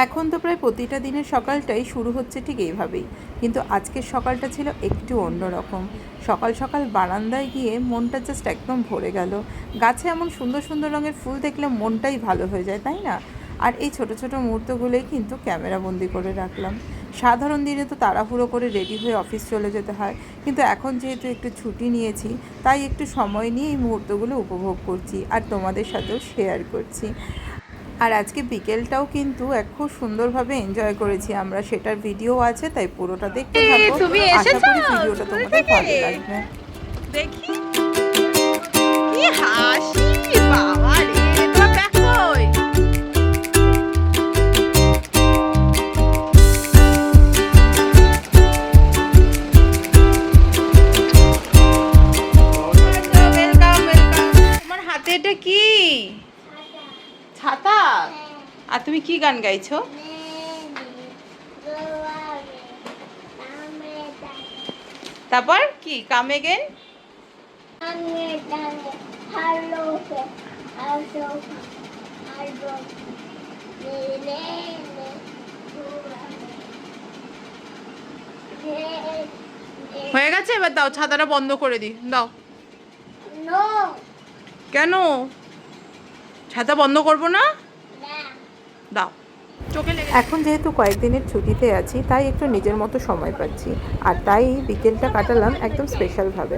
এখন তো প্রায় প্রতিটা দিনের সকালটাই শুরু হচ্ছে ঠিক এইভাবেই, কিন্তু আজকের সকালটা ছিল একটু অন্যরকম। সকাল সকাল বারান্দায় গিয়ে মনটা জাস্ট একদম ভরে গেল। গাছে এমন সুন্দর সুন্দর রঙের ফুল দেখলে মনটাই ভালো হয়ে যায়, তাই না? আর এই ছোট ছোট মুহূর্তগুলোই কিন্তু ক্যামেরাবন্দি করে রাখলাম। সাধারণ দিনে তো তাড়াহুড়ো করে রেডি হয়ে অফিস চলে যেতে হয়, কিন্তু এখন যেহেতু একটু ছুটি নিয়েছি, তাই একটু সময় নিয়ে এই মুহূর্তগুলো উপভোগ করছি আর তোমাদের সাথেও শেয়ার করছি। আর আজকে বিকেলটাও কিন্তু খুব সুন্দরভাবে এনজয় করেছি আমরা, সেটার ভিডিও আছে, তাই পুরোটা দেখতে থাকো। তুমি আশা এসেছো করি ভিডিওটা স্কুল তোমাদের থেকে? ভালো লাগবে। দেখি কি হাসি, বাবা রে, তোমার ব্যাগ কই? Welcome welcome. তোমার হাতে এটা কি? ছাতা? আর তুমি কি গান গাইছো? তারপর কি কাম এগেন? হয়ে গেছে, এবার দাও, ছাতাটা বন্ধ করে দিই, দাও। কেন ছাতা বন্ধ করবো না? দাও, চোখে লেগে। এখন যেহেতু কয়েকদিনের ছুটিতে আছি, তাই একটু নিজের মতো সময় পাচ্ছি, আর তাই বিকেলটা কাটালাম একদম স্পেশালভাবে।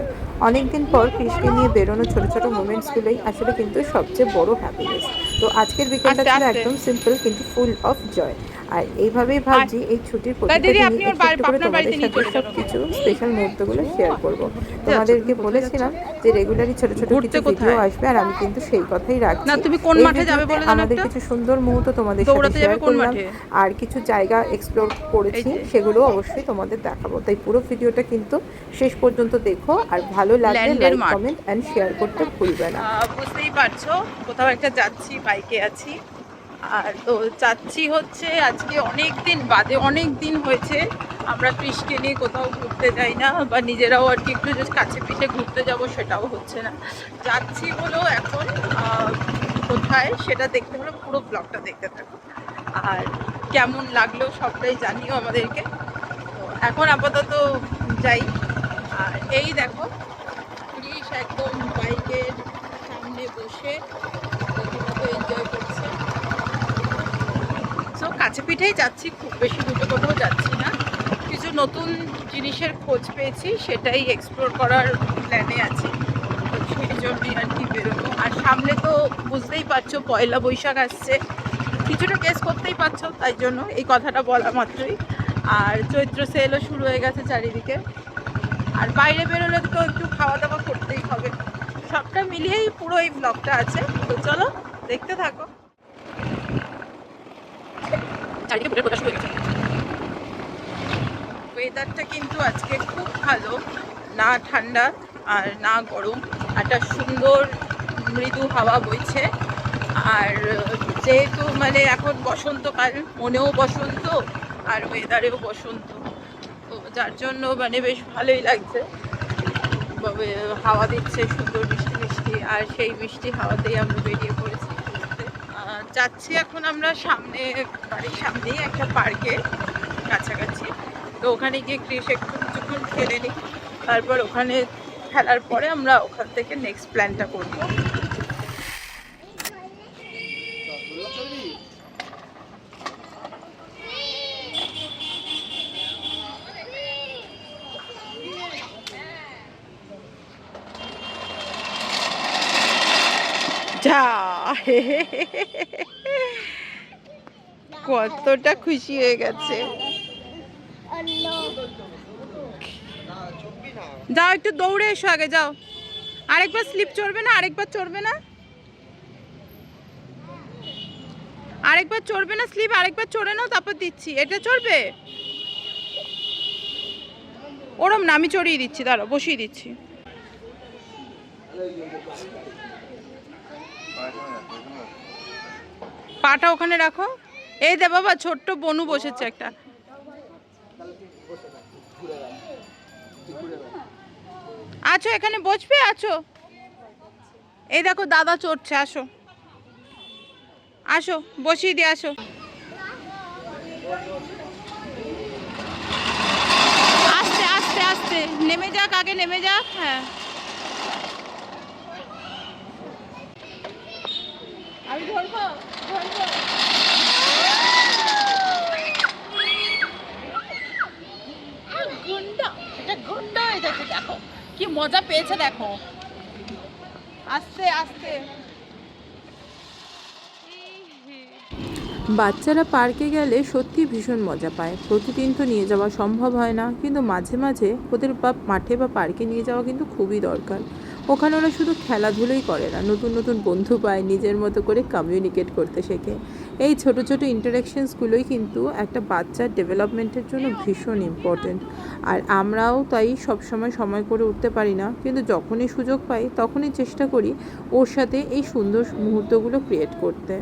অনেক দিন পর কৃষকে নিয়ে বেরোনো ছোটো ছোটো মোমেন্টসগুলোই আসলে কিন্তু সবচেয়ে বড় হ্যাপিনেস। তো আজকের বিকেলটা আস্তে ছিল আস্তে। একদম সিম্পল কিন্তু ফুল অফ জয়। আর এইভাবেই ভাবছি এই ছুটির প্রতিটা দিদি দিনই আপনি ওর একটু একটু করে আপনার তোমাদের বাড়িতে নিয়ে সাথে চলে সব যাবেন। কিছু স্পেশাল মুহূর্তগুলো শেয়ার করব। যাচ্ছ তোমাদেরকে তুমি, কোথায় যাচ্ছ? বলেছিলাম যে রেগুলারই ছোটো ছোটো ঘুরতে কিছু ভিডিও কোথায়? আসবে, আর আমি কিন্তু সেই কথাই না রাখছি। তুমি কোন এই মাঠে যাবে ভিডিওতে বলে যেন আমাদের একটা? কিছু সুন্দর মুহূর্ত তোমাদের সাথে দৌড়াতে যাবে শেয়ার কোন করলাম, মাঠে? আর কিছু জায়গা এক্সপ্লোর এই করেছি, যে সেগুলো অবশ্যই তোমাদের দেখাবো। তাই পুরো ভিডিওটা কিন্তু শেষ পর্যন্ত দেখো, আর ভালো লাগলে ল্যান্ডের লাইক, মাঠ। কমেন্ট অ্যান্ড শেয়ার করতে ভুলবে না। বুঝতেই পারছো কোথাও একটা যাচ্ছি, বাইকে আছি। আর তো চাচ্ছি হচ্ছে আজকে অনেক দিন বাদে, অনেক দিন হয়েছে আমরা কৃষকে নিয়ে কোথাও ঘুরতে যাই না, বা নিজেরাও আর কি একটু যে কাছে পিঠে ঘুরতে যাব সেটাও হচ্ছে না। যাচ্ছি বলেও এখন কোথায় সেটা দেখতে হলে পুরো ব্লগটা দেখতে থাকো। আর কেমন লাগলো সবটাই জানিও আমাদেরকে। তো এখন আপাতত যাই। আর এই দেখো পুলিশ একদম বাইকের সামনে বসে রীতিমতো এনজয় করছে। সো কাছে পিঠেই যাচ্ছি, খুব বেশি দূরে কোথাও যাচ্ছি না। কিছু নতুন জিনিসের খোঁজ পেয়েছি, সেটাই এক্সপ্লোর করার প্ল্যানে আছি। তো সেই জন্যই আর কি বেরোবো। আর সামনে তো বুঝতেই পারছো পয়লা বৈশাখ আসছে, কিছুটা গেস করতেই পারছো, তাই জন্য এই কথাটা বলা মাত্রই। আর চৈত্র সেলও শুরু হয়ে গেছে চারিদিকে। আর বাইরে বেরোলে তো একটু খাওয়া দাওয়া করতেই হবে। সবটা মিলিয়েই পুরো এই ব্লগটা আছে। তো চলো দেখতে থাকো। চারিদিকে ফুলের প্রকাশ হয়ে গেছে। ওয়েদারটা কিন্তু আজকে খুব ভালো, না ঠান্ডা আর না গরম, একটা সুন্দর মৃদু হাওয়া বইছে। আর যেহেতু মানে এখন বসন্তকাল, মনেও বসন্ত আর ওয়েদারেও বসন্ত, তো যার জন্য মানে বেশ ভালোই লাগছে। হাওয়া দিচ্ছে সুন্দর মিষ্টি মিষ্টি, আর সেই মিষ্টি হাওয়াতেই আমরা বেরিয়ে পড়েছি। যাচ্ছি এখন আমরা সামনে, বাড়ির সামনেই একটা পার্কে কাছাকাছি। তো ওখানে গিয়ে ক্রিস একটু কিছুক্ষণ খেলে নিই, তারপর ওখানে খেলার পরে আমরা ওখান থেকে নেক্সট প্ল্যানটা করবো। যা কতটা খুশি হয়ে গেছে। যাও একটু দৌড়ে এসো, আগে যাও। আরেকবার স্লিপ চড়বে না? আরেকবার চড়বে না? আরেকবার চড়বে না স্লিপ? আরেকবার চড়ে নাও, তারপর দিচ্ছি। এটা চড়বে? ওরম না, আমি চড়িয়ে দিচ্ছি, দাঁড়াও বসিয়ে দিচ্ছি। পাটা ওখানে রাখো। এই দে বাবা, ছোট্ট বনু বসেছে একটা। আছো এখানে বসবে? আছো, এই দেখো দাদা চড়ছে, আসো আসো বসিয়ে দিয়ে আসো। আস্তে আস্তে আস্তে নেমে যাক, আগে নেমে যাক। হ্যাঁ, আমি ধরবো ধরবো। গুন্ডা, এটা গুন্ডা হয়ে যাচ্ছে, দেখো কি মজা পেয়েছে, দেখো আস্তে আস্তে। বাচ্চারা পার্কে গেলে সত্যি ভীষণ মজা পায়। প্রতিদিন তো নিয়ে যাওয়া সম্ভব হয় না, কিন্তু মাঝে মাঝে ওদের মাঠে বা পার্কে নিয়ে যাওয়া কিন্তু খুবই দরকার। ওখানে ওরা শুধু খেলাধুলোই করে না, নতুন নতুন বন্ধু পায়, নিজের মতো করে কমিউনিকেট করতে শেখে। এই ছোট ছোট ইন্টারাকশনসগুলোই কিন্তু একটা বাচ্চার ডেভেলপমেন্টের জন্য ভীষণ ইম্পর্ট্যান্ট। আর আমরাও তাই সবসময় সময় করে উঠতে পারি না, কিন্তু যখনই সুযোগ পাই তখনই চেষ্টা করি ওর সাথে এই সুন্দর মুহূর্তগুলো ক্রিয়েট করতে।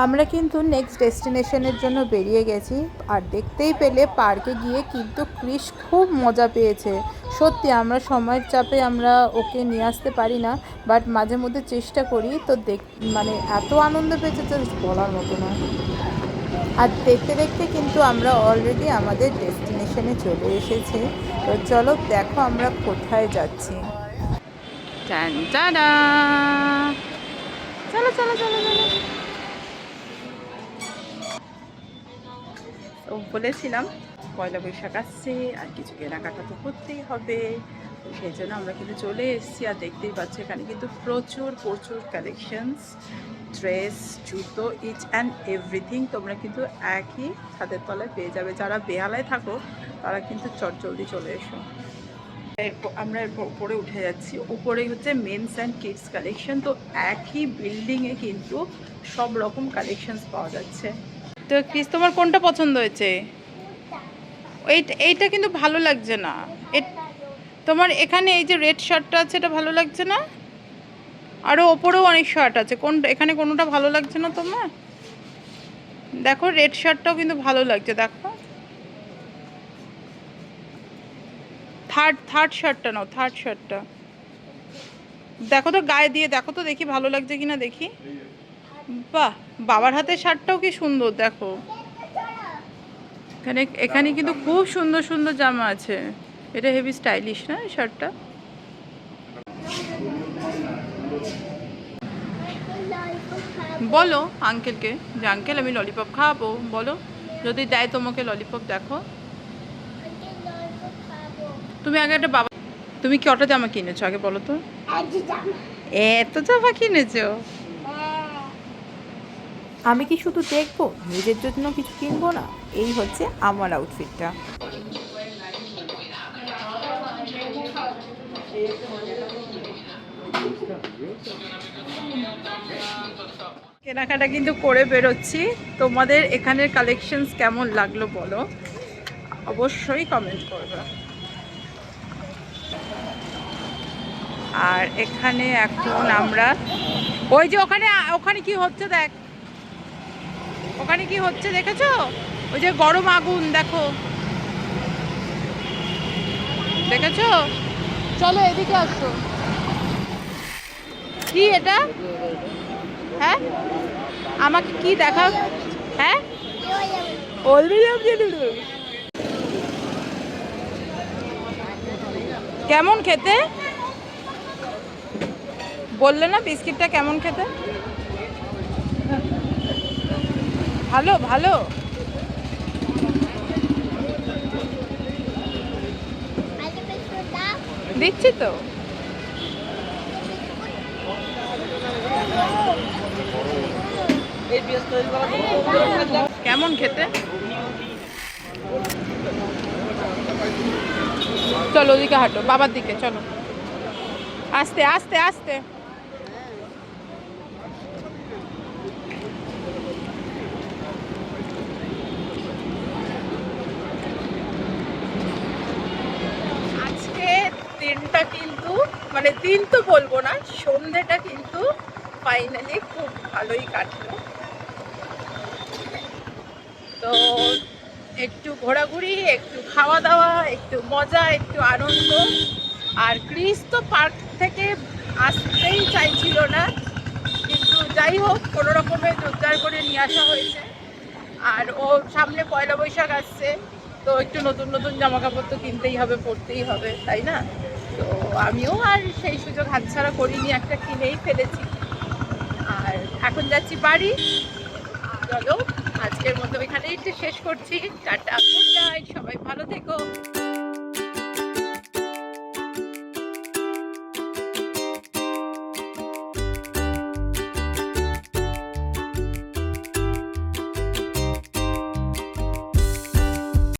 আমরা কিন্তু নেক্সট ডেস্টিনেশনের জন্য বেরিয়ে গেছি। আর দেখতেই পেলে পার্কে গিয়ে কিন্তু ক্রিশ খুব মজা পেয়েছে। সত্যি আমরা সময়ের চাপে আমরা ওকে নিয়ে আসতে পারি না, বাট মাঝে মধ্যে চেষ্টা করি। তো মানে এত আনন্দ পেয়েছে যে বলার মতো না। আর দেখতে দেখতে কিন্তু আমরা অলরেডি আমাদের ডেস্টিনেশনে চলে এসেছি। তো চলো দেখো আমরা কোথায় যাচ্ছি। টান টাডা। চলো চলো চলো চলো। তো বলেছিলাম পয়লা বৈশাখ আসছে আর কিছু কেনাকাটা তো করতেই হবে, সেই জন্য আমরা কিন্তু চলে এসেছি। আর দেখতেই পাচ্ছি এখানে কিন্তু প্রচুর প্রচুর কালেকশনস, ড্রেস, জুতো, ইচ অ্যান্ড এভরিথিং তোমরা কিন্তু একই ছাদের তলায় পেয়ে যাবে। যারা বেহালায় থাকো তারা কিন্তু চটজলদি চলে এসো। আমরা উপরে উঠে যাচ্ছি। উপরে হচ্ছে মেন্স অ্যান্ড কিডস কালেকশন। তো একই বিল্ডিংয়ে কিন্তু সব রকম কালেকশনস পাওয়া যাচ্ছে। তো ক্রিস, তোমার কোনটা পছন্দ হয়েছে? এইটা কিন্তু ভালো লাগছে না। তোমার এখানে এই যে রেড শার্টটা আছে, এটা ভালো লাগছে না? আরও ওপরেও অনেক শার্ট আছে, এখানে কোনোটা ভালো লাগছে না তোমার? দেখো রেড শার্টটাও কিন্তু ভালো লাগছে, দেখো। থার্ড শার্টটা নাও, থার্ড শার্টটা দেখো তো, গায়ে দিয়ে দেখো তো দেখি ভালো লাগছে কিনা দেখি। বাহ, বাবার হাতের শার্টটাও কি সুন্দর, দেখো। এখানে কিন্তু খুব সুন্দর সুন্দর জামা আছে। এটা হেভি স্টাইলিশ না এই শার্টটা? বলো আঙ্কেলকে যে আঙ্কেল আমি ললিপপ খাবো, বলো। যদি দেয় তোমাকে ললিপপ, দেখো। তুমি আগে একটা বাবা, তুমি কটা জামা কিনেছো আগে বলো তো? এত জামা কিনেছো? আমি কি শুধু দেখবো, নিজের জন্য কিছু কিনবো না? এই হচ্ছে আমার আউটফিটটা। কেনাকাটা কিন্তু করে বেরোচ্ছি। তোমাদের এখানের কালেকশনস কেমন লাগলো বলো, অবশ্যই কমেন্ট করবে। আর এখানে এখন আমরা ওই যে ওখানে কি হচ্ছে দেখ, ওখানে কি হচ্ছে দেখেছো? ওই যে গরম আগুন, দেখো, দেখেছো? চলো এদিকে আসো। কি এটা? হ্যাঁ, আমাকে কি দেখা? হ্যাঁ, কেমন খেতে বললে না? বিস্কিটটা কেমন খেতে? ভালো ভালো। দিচ্ছি তো। কেমন খেতে? চলো ওদিকে হাঁটো, বাবার দিকে চলো, আস্তে আস্তে আস্তে। আজকে দিনটা কিন্তু, মানে দিন তো বলবো না, সন্ধেটা কিন্তু ফাইনালি খুব ভালোই কাটলো। তো একটু ঘোরাঘুরি, একটু খাওয়া দাওয়া, একটু মজা, একটু আনন্দ। আর ক্রিস তো পার্ক থেকে আসতেই চাইছিল না, কিন্তু কিন্তু যাই হোক কোনো রকমে জোরদার করে নিয়ে আসা হয়েছে। আর ও সামনে পয়লা বৈশাখ আসছে, তো একটু নতুন নতুন জামা কাপড় তো কিনতেই হবে, পরতেই হবে, তাই না? তো আমিও আর সেই সুযোগ হাতছাড়া করিনি, একটা কিনেই ফেলেছি। আর এখন যাচ্ছি বাড়ি। চলো আজকের মতো এখানেই শেষ করছি। টাটা, গুড নাইট, সবাই ভালো থেকো।